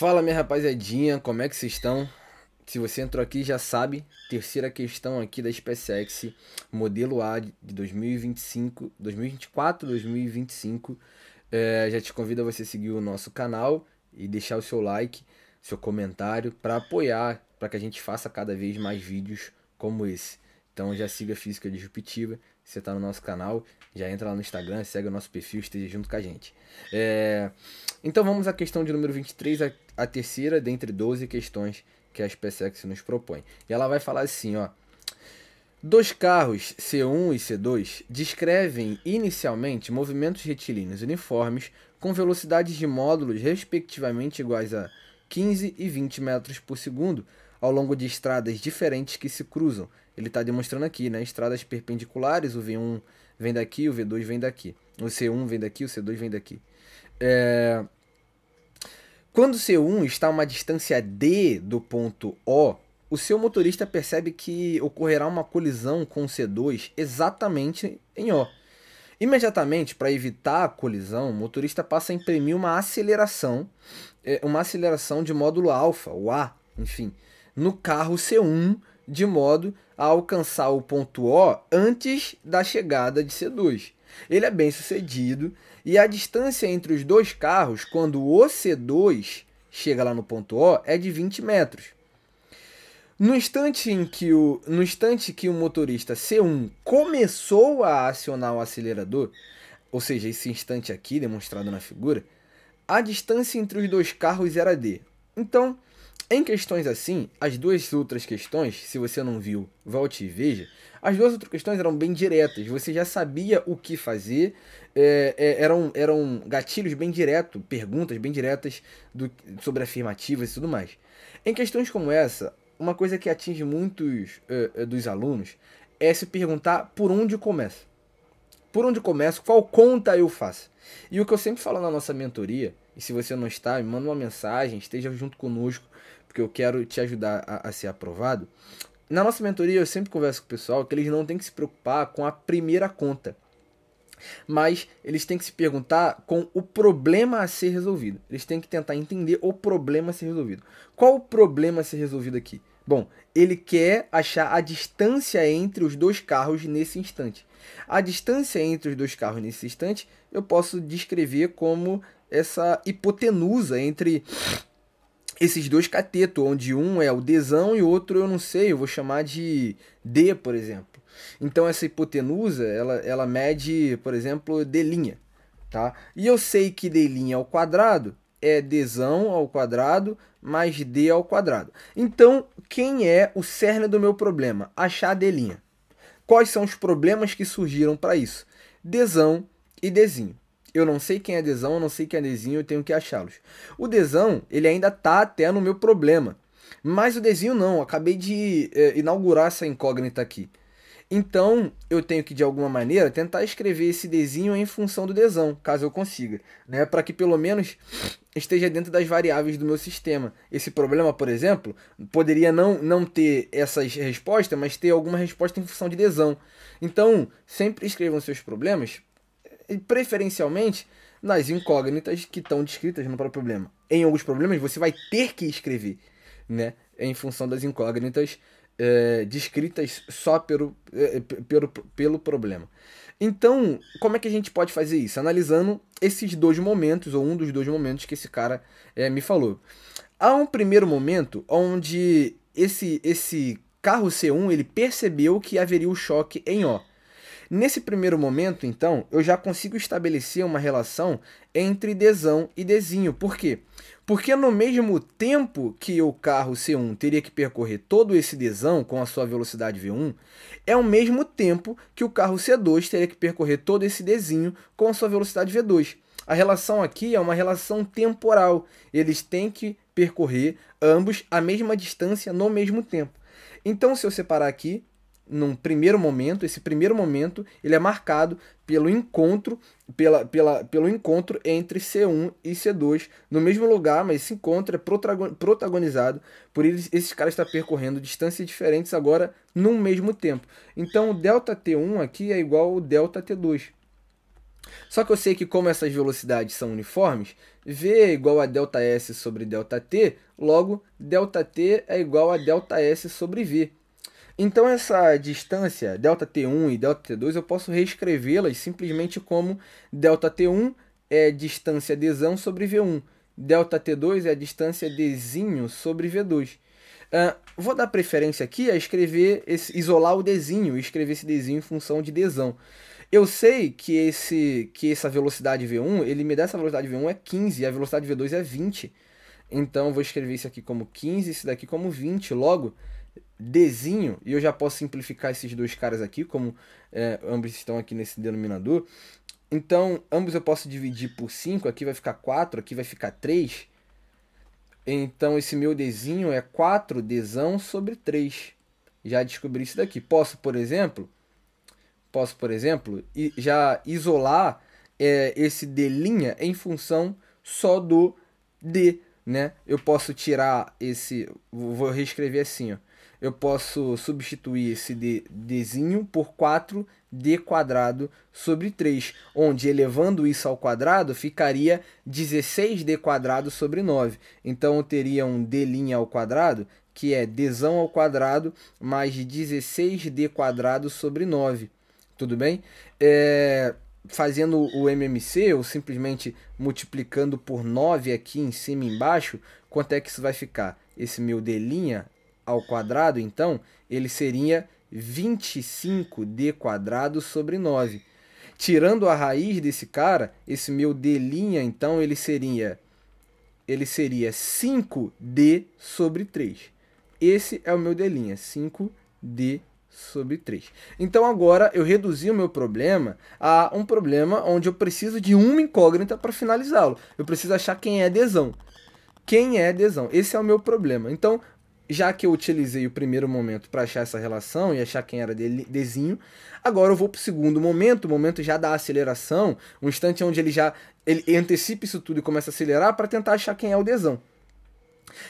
Fala, minha rapaziadinha, como é que vocês estão? Se você entrou aqui já sabe, terceira questão aqui da SpaceX, modelo A de 2025, 2024, 2025. Já te convido a você seguir o nosso canal e deixar o seu like, seu comentário para apoiar, para que a gente faça cada vez mais vídeos como esse. Então já siga a Física Disruptiva, se você está no nosso canal, já entra lá no Instagram, segue o nosso perfil, esteja junto com a gente. Então vamos à questão de número 23, a terceira dentre 12 questões que a SpaceX nos propõe. E ela vai falar assim, ó. Dois carros C1 e C2 descrevem inicialmente movimentos retilíneos uniformes com velocidades de módulos respectivamente iguais a 15 e 20 metros por segundo ao longo de estradas diferentes que se cruzam. Ele está demonstrando aqui, né? Estradas perpendiculares, o V1 vem daqui, o V2 vem daqui. O C1 vem daqui, o C2 vem daqui. Quando o C1 está a uma distância D do ponto O, o seu motorista percebe que ocorrerá uma colisão com o C2 exatamente em O. Imediatamente, para evitar a colisão, o motorista passa a imprimir uma aceleração de módulo alfa, o A, enfim, no carro C1, de modo a alcançar o ponto O antes da chegada de C2. Ele é bem sucedido e a distância entre os dois carros, quando o C2 chega lá no ponto O, é de 20 metros. No instante que o motorista C1 começou a acionar o acelerador, ou seja, esse instante aqui demonstrado na figura, a distância entre os dois carros era D. Então, em questões assim, as duas outras questões, se você não viu, volte e veja, as duas outras questões eram bem diretas, você já sabia o que fazer, eram gatilhos bem diretos, perguntas bem diretas sobre afirmativas e tudo mais. Em questões como essa, uma coisa que atinge muitos dos alunos é se perguntar por onde começa. Por onde começo, qual conta eu faço? E o que eu sempre falo na nossa mentoria, e se você não está, me manda uma mensagem, esteja junto conosco, porque eu quero te ajudar a ser aprovado. Na nossa mentoria eu sempre converso com o pessoal que eles não têm que se preocupar com a primeira conta, mas eles têm que se perguntar com o problema a ser resolvido. Eles têm que tentar entender o problema a ser resolvido. Qual o problema a ser resolvido aqui? Bom, ele quer achar a distância entre os dois carros nesse instante. A distância entre os dois carros nesse instante eu posso descrever como essa hipotenusa entre esses dois catetos, onde um é o Dzão e o outro eu não sei, eu vou chamar de D, por exemplo. Então essa hipotenusa, ela mede, por exemplo, D', tá? E eu sei que D' ao quadrado é Dzão ao quadrado mais D ao quadrado. Então, quem é o cerne do meu problema? Achar D'. Quais são os problemas que surgiram para isso? Dzão e Dzinho. Eu não sei quem é Dzão, eu não sei quem é Dzinho, eu tenho que achá-los. O Dzão, ele ainda está até no meu problema. Mas o Dzinho não, eu acabei de inaugurar essa incógnita aqui. Então, eu tenho que, de alguma maneira, tentar escrever esse Dzinho em função do Dzão, caso eu consiga, né? Para que, pelo menos, esteja dentro das variáveis do meu sistema. Esse problema, por exemplo, poderia não ter essas respostas, mas ter alguma resposta em função de Dzão. Então, sempre escrevam seus problemas, preferencialmente, nas incógnitas que estão descritas no próprio problema. Em alguns problemas, você vai ter que escrever, né? Em função das incógnitas descritas só pelo problema. Então, como é que a gente pode fazer isso? Analisando esses dois momentos, ou um dos dois momentos que esse cara me falou. Há um primeiro momento onde esse carro C1 ele percebeu que haveria o choque em O. Nesse primeiro momento, então, eu já consigo estabelecer uma relação entre Dzão e Dzinho. Por quê? Porque no mesmo tempo que o carro C1 teria que percorrer todo esse Dzão com a sua velocidade V1, é o mesmo tempo que o carro C2 teria que percorrer todo esse Dzinho com a sua velocidade V2. A relação aqui é uma relação temporal. Eles têm que percorrer ambos a mesma distância no mesmo tempo. Então, se eu separar aqui, num primeiro momento, esse primeiro momento ele é marcado pelo encontro, pelo encontro entre C1 e C2 no mesmo lugar, mas esse encontro é protagonizado por esses caras estar percorrendo distâncias diferentes agora no mesmo tempo. Então o ΔT1 aqui é igual ao ΔT2. Só que eu sei que como essas velocidades são uniformes, v é igual a ΔS sobre ΔT, logo ΔT é igual a ΔS sobre v. Então essa distância, ΔT1 e ΔT2, eu posso reescrevê-las simplesmente como ΔT1 é distância dzão sobre v1, ΔT2 é a distância dzinho sobre v2. Vou dar preferência aqui a escrever isolar o dzinho e escrever esse dzinho em função de dzão. Eu sei que essa velocidade v1, ele me dá essa velocidade v1 é 15 e a velocidade v2 é 20. Então eu vou escrever isso aqui como 15 e isso daqui como 20. Logo, dzinho, e eu já posso simplificar esses dois caras aqui, como ambos estão aqui nesse denominador. Então, ambos eu posso dividir por 5, aqui vai ficar 4, aqui vai ficar 3. Então, esse meu dzinho é 4 dzão sobre 3. Já descobri isso daqui. Posso, por exemplo, já isolar esse d' em função só do d, né? Eu posso tirar esse... Vou reescrever assim, ó. Eu posso substituir esse dzinho por 4d² sobre 3, onde elevando isso ao quadrado ficaria 16d² sobre 9. Então eu teria um d' ao quadrado, que é dzão ao quadrado mais 16d² sobre 9. Tudo bem? Fazendo o MMC, ou simplesmente multiplicando por 9 aqui em cima e embaixo, quanto é que isso vai ficar? Esse meu d' ao quadrado, então, ele seria 25d² sobre 9. Tirando a raiz desse cara, esse meu d', então, ele seria 5d sobre 3. Esse é o meu d', 5d sobre 3. Então agora eu reduzi o meu problema a um problema onde eu preciso de uma incógnita para finalizá-lo. Eu preciso achar quem é dzão. Quem é dzão? Esse é o meu problema. Então, já que eu utilizei o primeiro momento para achar essa relação e achar quem era dzinho, agora eu vou para o segundo momento, o momento já da aceleração, um instante onde ele antecipa isso tudo e começa a acelerar para tentar achar quem é o dzão.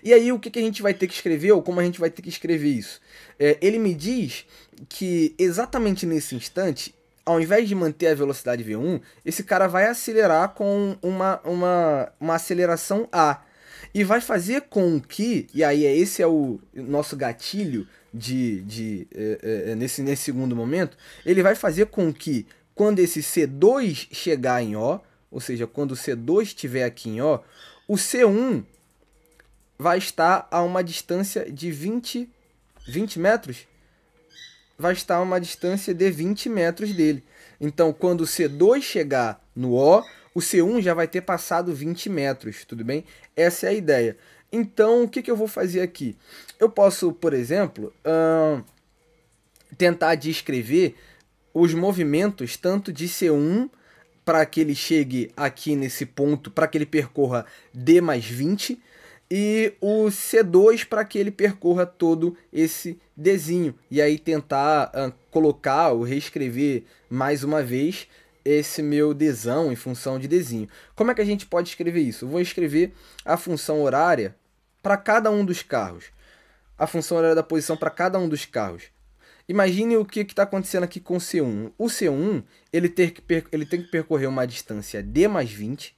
E aí o que a gente vai ter que escrever, ou como a gente vai ter que escrever isso? Ele me diz que exatamente nesse instante, ao invés de manter a velocidade v1, esse cara vai acelerar com uma aceleração A. E vai fazer com que, e aí esse é o nosso gatilho nesse segundo momento, ele vai fazer com que quando esse C2 chegar em O, ou seja, quando o C2 estiver aqui em O, o C1 vai estar a uma distância de 20 metros, vai estar a uma distância de 20 metros dele. Então, quando o C2 chegar no O, o C1 já vai ter passado 20 metros, tudo bem? Essa é a ideia. Então, o que eu vou fazer aqui? Eu posso, por exemplo, tentar descrever os movimentos tanto de C1 para que ele chegue aqui nesse ponto, para que ele percorra D mais 20, e o C2 para que ele percorra todo esse Dzinho. E aí tentar colocar ou reescrever mais uma vez esse meu dzão em função de dzinho. Como é que a gente pode escrever isso? Eu vou escrever a função horária para cada um dos carros. A função horária da posição para cada um dos carros. Imagine o que está acontecendo aqui com o C1. O C1 ele tem que percorrer uma distância d mais 20.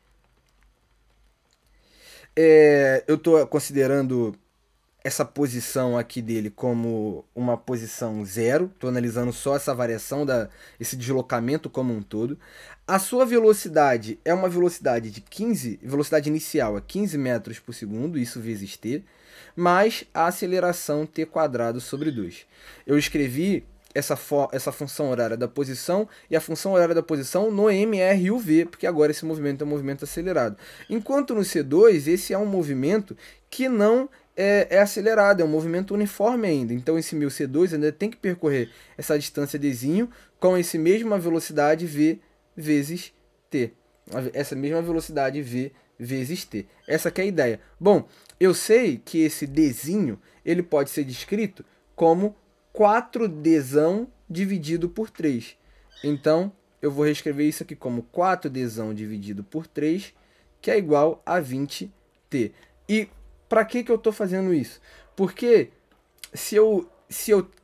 Eu estou considerando essa posição aqui dele como uma posição 0. Estou analisando só essa variação, esse deslocamento como um todo. A sua velocidade é uma velocidade de 15, velocidade inicial é 15 metros por segundo, isso vezes t, mais a aceleração t² sobre 2. Eu escrevi essa função horária da posição e a função horária da posição no MR e o V, porque agora esse movimento é um movimento acelerado. Enquanto no C2, esse é um movimento que não é acelerado, é um movimento uniforme ainda. Então esse meu C2 ainda tem que percorrer essa distância dzinho com essa mesma velocidade V vezes T. Essa mesma velocidade V vezes T. Essa que é a ideia. Bom, eu sei que esse Dzinho ele pode ser descrito como 4dzão dividido por 3. Então, eu vou reescrever isso aqui como 4dzão dividido por 3, que é igual a 20t. E para que eu estou fazendo isso? Porque se eu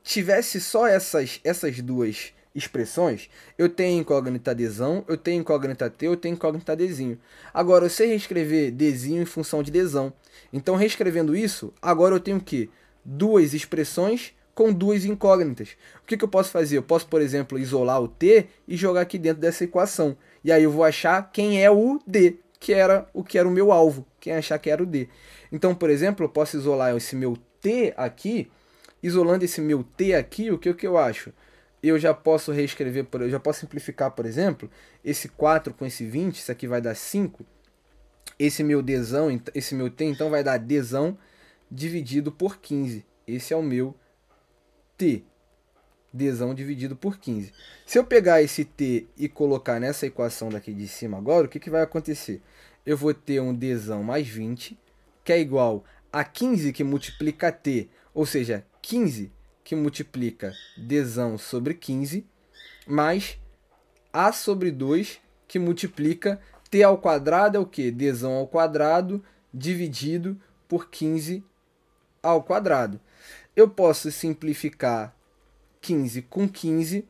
tivesse só essas duas expressões, eu tenho incógnita Dzão, eu tenho incógnita T, eu tenho incógnita Dzinho. Agora, eu sei reescrever Dzinho em função de Dzão. Então, reescrevendo isso, agora eu tenho o quê? Duas expressões com duas incógnitas. O que eu posso fazer? Eu posso, por exemplo, isolar o T e jogar aqui dentro dessa equação. E aí eu vou achar quem é o D, que era o meu alvo, quem achar que era o D. Então, por exemplo, eu posso isolar esse meu T aqui. Isolando esse meu T aqui, o que eu acho? Eu já posso reescrever, eu já posso simplificar, por exemplo, esse 4 com esse 20, isso aqui vai dar 5. Esse meu Dzão, esse meu T, então vai dar Dzão dividido por 15. Esse é o meu T. Dzão dividido por 15. Se eu pegar esse T e colocar nessa equação daqui de cima agora, o que vai acontecer? Eu vou ter um Dzão mais 20, que é igual a 15 que multiplica T, ou seja, 15 que multiplica Dzão sobre 15, mais A sobre 2 que multiplica T ao quadrado é o quê? Dzão ao quadrado dividido por 15 ao quadrado. Eu posso simplificar 15 com 15,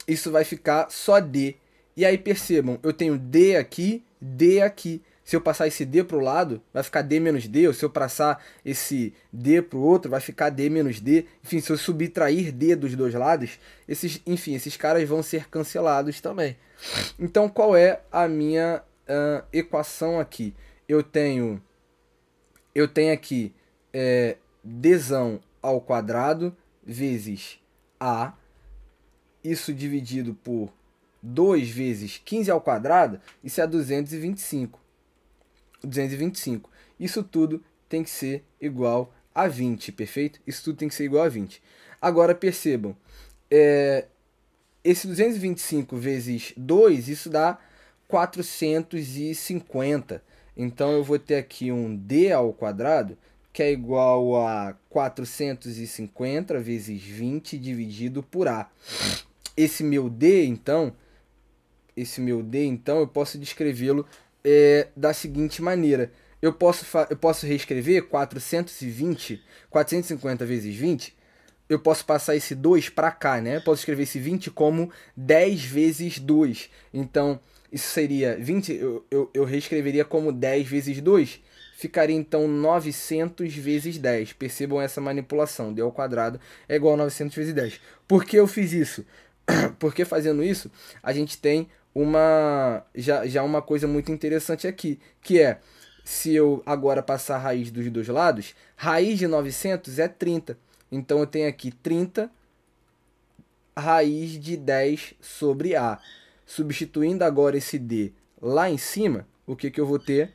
isso vai ficar só D. E aí percebam, eu tenho D aqui, D aqui. Se eu passar esse D para o lado, vai ficar D menos D. Ou se eu passar esse D para o outro, vai ficar D menos D. Enfim, se eu subtrair D dos dois lados, esses caras vão ser cancelados também. Então, qual é a minha equação aqui? Eu tenho aqui Dzão ao quadrado vezes A, isso dividido por 2 vezes 15 ao quadrado, isso é 225. 225. Isso tudo tem que ser igual a 20, perfeito? Isso tudo tem que ser igual a 20. Agora percebam, esse 225 vezes 2, isso dá 450. Então eu vou ter aqui um D ao quadrado, que é igual a 450 vezes 20 dividido por A. Esse meu D, então, eu posso descrevê-lo da seguinte maneira. Eu posso reescrever 450 vezes 20. Eu posso passar esse 2 para cá, né? Eu posso escrever esse 20 como 10 vezes 2. Então, isso seria 20, eu reescreveria como 10 vezes 2. Ficaria então 900 vezes 10. Percebam essa manipulação. D ao quadrado é igual a 900 vezes 10. Por que eu fiz isso? Porque fazendo isso, a gente tem já uma coisa muito interessante aqui, que é, se eu agora passar a raiz dos dois lados, raiz de 900 é 30. Então eu tenho aqui 30 raiz de 10 sobre A. Substituindo agora esse D lá em cima, o que eu vou ter?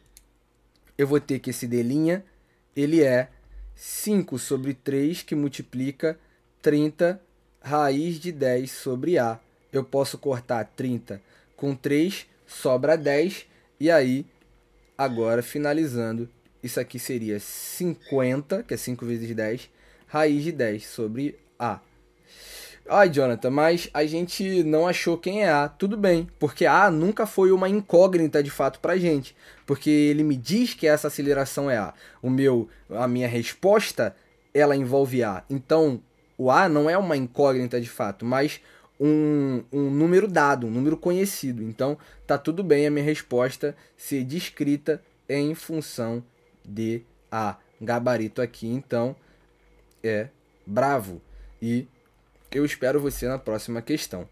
Eu vou ter que esse D', ele é 5 sobre 3 que multiplica 30 raiz de 10 sobre A. Eu posso cortar 30 com 3, sobra 10. E aí, agora finalizando, isso aqui seria 50, que é 5 vezes 10, raiz de 10 sobre A. Ai, Jonathan, mas a gente não achou quem é A. Tudo bem, porque A nunca foi uma incógnita de fato pra gente. Porque ele me diz que essa aceleração é A. A minha resposta, ela envolve A. Então, o A não é uma incógnita de fato, mas um número dado, um número conhecido. Então, tá tudo bem a minha resposta ser descrita em função de A. Gabarito aqui, então, é bravo. E eu espero você na próxima questão.